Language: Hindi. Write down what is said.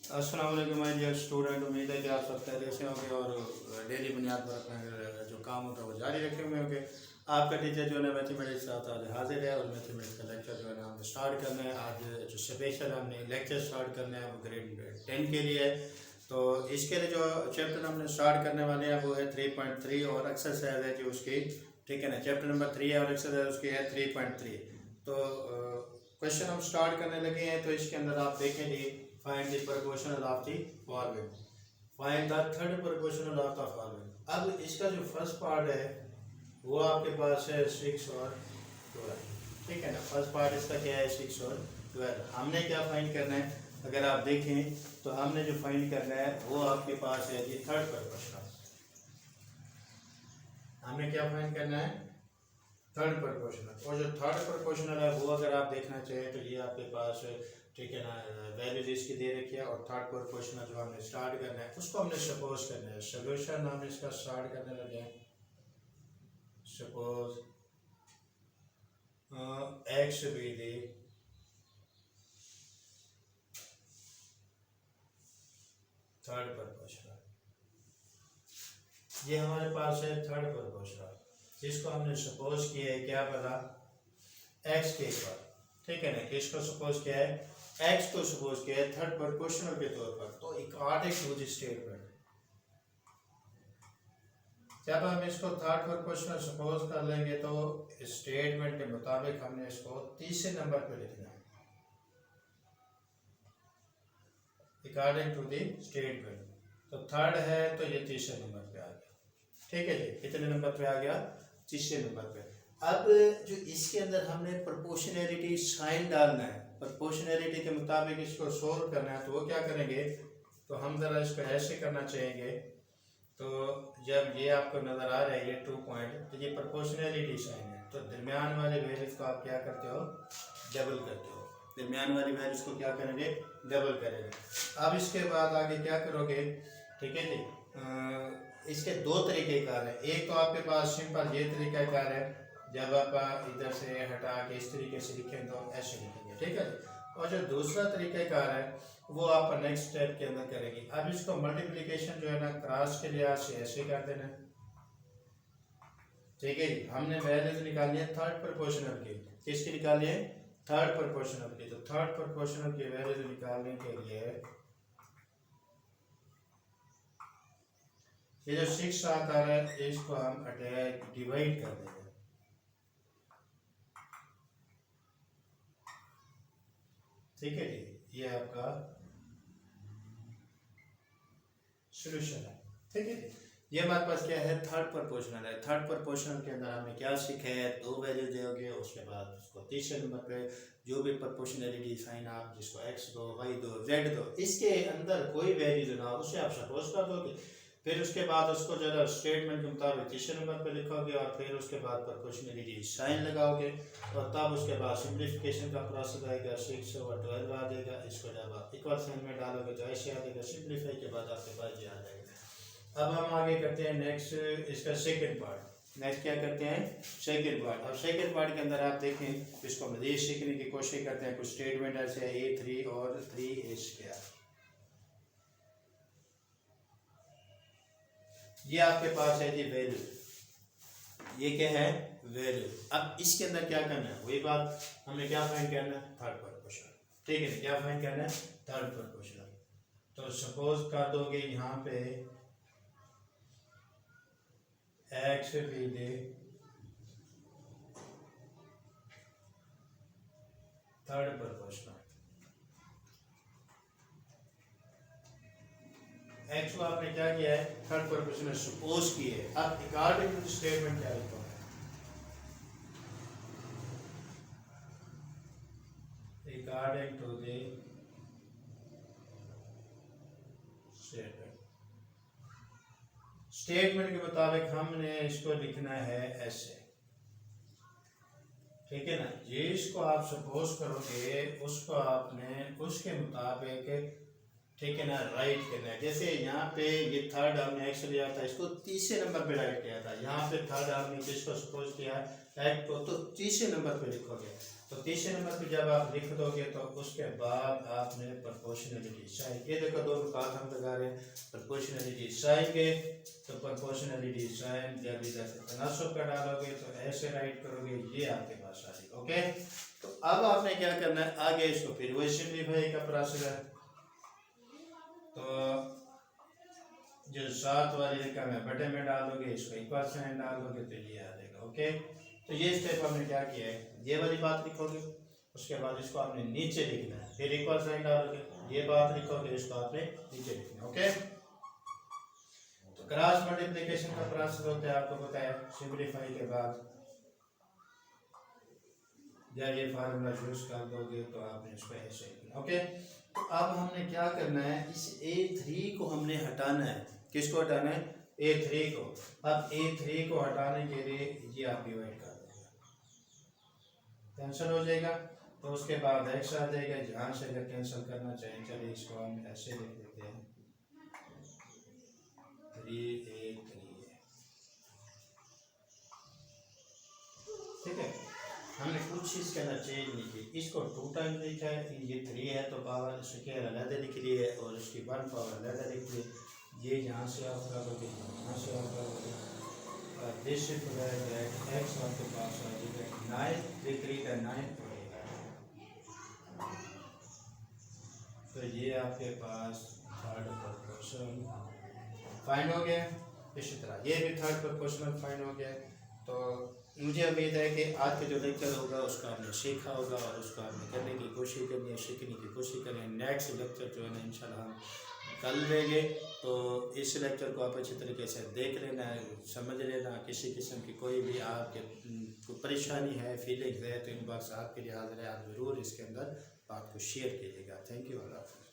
अस्सलाम वालेकुम माय डियर स्टूडेंट। उम्मीद है कि आप सब खैरियत से होंगे और डेली बुनियाद पर अपना जो काम होता है वो जारी रखे हुए होंगे। आपका टीचर जो है मैथमेटिक्स के साथ आज हाजिर है और मैथमेटिक्स का लेक्चर जो है ना हमें स्टार्ट करना है। आज जो स्पेशल हमने लेक्चर स्टार्ट करना है वो ग्रेड 10 के लिए है। तो इसके लिए जो चैप्टर हमने स्टार्ट करने वाले हैं वो है 3.3 और एक्सरसाइज है जो उसकी, ठीक है ना, चैप्टर नंबर 3 है और एक्सरसाइज उसकी है 3.3। तो क्वेश्चन हम स्टार्ट करने लगे हैं। तो इसके अंदर आप देखेंगे find the proportional of the following, find the third proportional of the following. अब इसका जो फर्स्ट पार्ट है वो आपके पास है 6 और 12, ठीक है ना। फर्स्ट पार्ट इसका क्या है 6 और 12। हमने क्या फाइंड करना है, अगर आप देखें तो हमने जो फाइंड करना है वो आपके पास है ये थर्ड प्रोपोर्शनल। हमने क्या फाइंड करना है, थर्ड प्रोपोर्शनल। और जो थर्ड प्रोपोर्शनल है वो अगर आप देखना चाहें तो ये आपके पास, ठीक है ना, वैल्यूज इसकी दे रखी है। और थर्ड प्रोपोर्शनल जो हमने स्टार्ट करना है उसको हमने सपोज करना है। सोल्यूशन हम इसका स्टार्ट करने लगे हैं। Suppose x be the third proportional, ये हमारे पास है थर्ड प्रोपोर्शनल, जिसको हमने सपोज किया है क्या पता, एक्स के ऊपर, ठीक है ना। किसको सपोज किया है, एक्स को सपोज किया है थर्ड प्रोपोर्शनल के तौर पर। तो अकॉर्डिंग टू द स्टेटमेंट, जब हम इसको थर्ड प्रोपोर्शनल सपोज कर लेंगे तो स्टेटमेंट के मुताबिक हमने इसको तीसरे नंबर पे लिखना है, अकॉर्डिंग टू द स्टेटमेंट। तो थर्ड है तो ये तीसरे नंबर पे आ गया, ठीक है जी। कितने नंबर पे आ गया, तीसरे नंबर पे। अब जो इसके अंदर हमने प्रोपोर्शनैलिटी साइन डालना है, प्रोपोर्शनैलिटी के मुताबिक इसको सोल्व करना है। तो वो क्या करेंगे, तो हम ज़रा इसको ऐसे करना चाहेंगे। तो जब ये आपको नज़र आ रहा है ये 2 पॉइंट, तो ये प्रोपोर्शनैलिटी साइन है। तो दरमियान वाले वैल्यूज को आप क्या करते हो, डबल करते हो। दरमियान वाली वैल्यूज को क्या करेंगे, डबल करेंगे। अब इसके बाद आगे क्या करोगे, ठीक है जी। इसके दो तरीके कार है। एक तो आपके पास सिंपल ये तरीका कार है, जब आप इधर से हटा के इस तरीके से लिखें तो ऐसे लिखेंगे, ठीक है। और जो दूसरा तरीका कार है वो आप नेक्स्ट स्टेप के अंदर करेंगे। अब इसको मल्टीप्लिकेशन जो है ना क्रॉस के लिहाज से ऐसे कर देना, ठीक है। हमने वैल्यूज निकाली है थर्ड प्रोपोर्शनल की, किसकी निकाली है, थर्ड प्रोपोर्शनल की। तो थर्ड प्रोपोर्शनल की वैल्यूज निकालने के लिए ये जो 6 आता है इसको हम अटैच डिवाइड कर देंगे, ठीक है जी। ये आपका सॉल्यूशन है, ठीक है जी। ये हमारे पास क्या है, थर्ड प्रोपोर्शनल है। थर्ड प्रोपोर्शनल के अंदर हमने क्या सीखा है, दो वैल्यू दोगे, उसके बाद उसको तीसरे नंबर पे जो भी प्रोपोर्शनैलिटी साइन आप जिसको एक्स दो, वाई दो, जेड दो, इसके अंदर कोई वैल्यू जो ना उसे आप सपोज कर दोगे। फिर उसके बाद उसको जरा स्टेटमेंट के मुताबिक तीसरे नंबर पे लिखोगे और फिर उसके बाद प्रोपोर्शनैलिटी साइन लगाओगे। और तब उसके बाद सिंप्लीफिकेशन का प्रोसेस आएगा, 6 और 12 आ जाएगा। इसको जब आप इक्वल साइन में डालोगे तो ऐसे आ जाएगा, सिंप्लीफाई के बाद आपके पास ये आ जाएगा। अब हम आगे करते हैं नेक्स्ट, इसका सेकंड पार्ट। नेक्स्ट क्या करते हैं, सेकंड पार्ट। अब सेकंड पार्ट के अंदर आप देखें, इसको मज़ीद सीखने की कोशिश करते हैं। कुछ स्टेटमेंट ऐसे है A3 और 3A², ये आपके पास है जी वैल्यू, ये क्या है, वैल्यू। अब इसके अंदर क्या करना है, वही बात हमें क्या फाइंड करना है, थर्ड प्रोपोर्शनल, ठीक है। क्या फाइंड करना है, थर्ड प्रोपोर्शनल। तो सपोज कर दोगे यहाँ पे x B they third proportional, x को आपने क्या किया है, थर्ड प्रोपोर्शनल सपोज किए। अब अकॉर्डिंग टू द स्टेटमेंट क्या लिखा है, according to the statement, statement के मुताबिक हमने इसको लिखना है ऐसे, ठीक है ना। जिसको आप सपोज करोगे उसको आपने उसके मुताबिक, ठीक है ना, राइट करना है। जैसे यहाँ पे ये थर्ड हमने एक्स लिया था, इसको तीसरे नंबर पे राइट किया था। यहाँ पे थर्ड हमने किसको सपोज किया है, एक्स को, तो तीसरे नंबर पे लिखोगे। तो तीसरे नंबर पे जब आप लिख दोगे तो उसके बाद आपने प्रोपोर्शनलिटी साइन, ये देखो दो नुकात हम लगा रहे हैं प्रोपोर्शनलिटी साइन के, तो प्रोपोर्शनलिटी साइन जब इधर से तनासुब का डालोगे तो ऐसे राइट करोगे, ये आपके पास आ जाएगा। ओके, तो अब आपने क्या करना है, आगे इसको फिर वही सिंप्लीफाई का प्रोसेस है। तो जो सात वाली रकम है बटे में डालोगे, इसको इक्वल साइन डालोगे तो ये आ जाएगा। ओके, तो ये स्टेप हमने क्या किया है, ये वाली बात लिखोगे, उसके बाद इसको आपने नीचे लिखना है, फिर इक्वल साइन डालोगे, ये बात लिखोगे, इसको आपने नीचे लिखना है। ओके, तो क्रॉस मल्टीप्लिकेशन का प्रोसेस होता है, आपको पता है, सिंप्लीफाई के बाद जब ये फार्मूला यूज कर दोगे तो आपने इसको ऐसे लिखना। ओके, तो अब हमने क्या करना है, इस A3 को हमने हटाना है। किसको हटाना है, A3 को। अब A3 को हटाने के लिए ये आप डिवाइड कर दोगे, कैंसिल हो जाएगा, तो उसके बाद x आ जाएगा। जहाँ से अगर कैंसिल करना चाहें, चलिए इसको हम ऐसे लिख देते हैं, 3A3, ठीक है। हमने कुछ चीज़ के अंदर चेंज नहीं की, इसको 2 टाइम लिखा है, ये 3 है तो पावर स्क्वायर अलग लिख लिए और उसकी 1 पावर अलग लिख लिए। ये यहाँ से आप करोगे, यहाँ से आप करोगे, और दिस शिफ्ट हो जाएगा, एक्स आपके पास आ जाएगा 9, 3 का 9 पड़ेगा, तो ये आपके पास थर्ड प्रोपोर्शन फाइन हो गया। इसी तरह ये भी थर्ड प्रोपोर्शनल फाइन हो गया। तो मुझे उम्मीद है कि आज का जो लेक्चर होगा उसका आपने सीखा होगा और उसको आपने करने की कोशिश करनी है, सीखने की कोशिश करें। नेक्स्ट लेक्चर जो है ना इंशाल्लाह हम कल लेंगे, तो इस लेक्चर को आप अच्छी तरीके से देख लेना, समझ लेना। किसी किस्म की कोई भी आपके कोई परेशानी है, फीलिंग्स है, तो इनबॉक्स आपके लिए हाजिर है, आप ज़रूर इसके अंदर बात को शेयर कीजिएगा। थैंक यू, अल्लाह हाफ़िज़।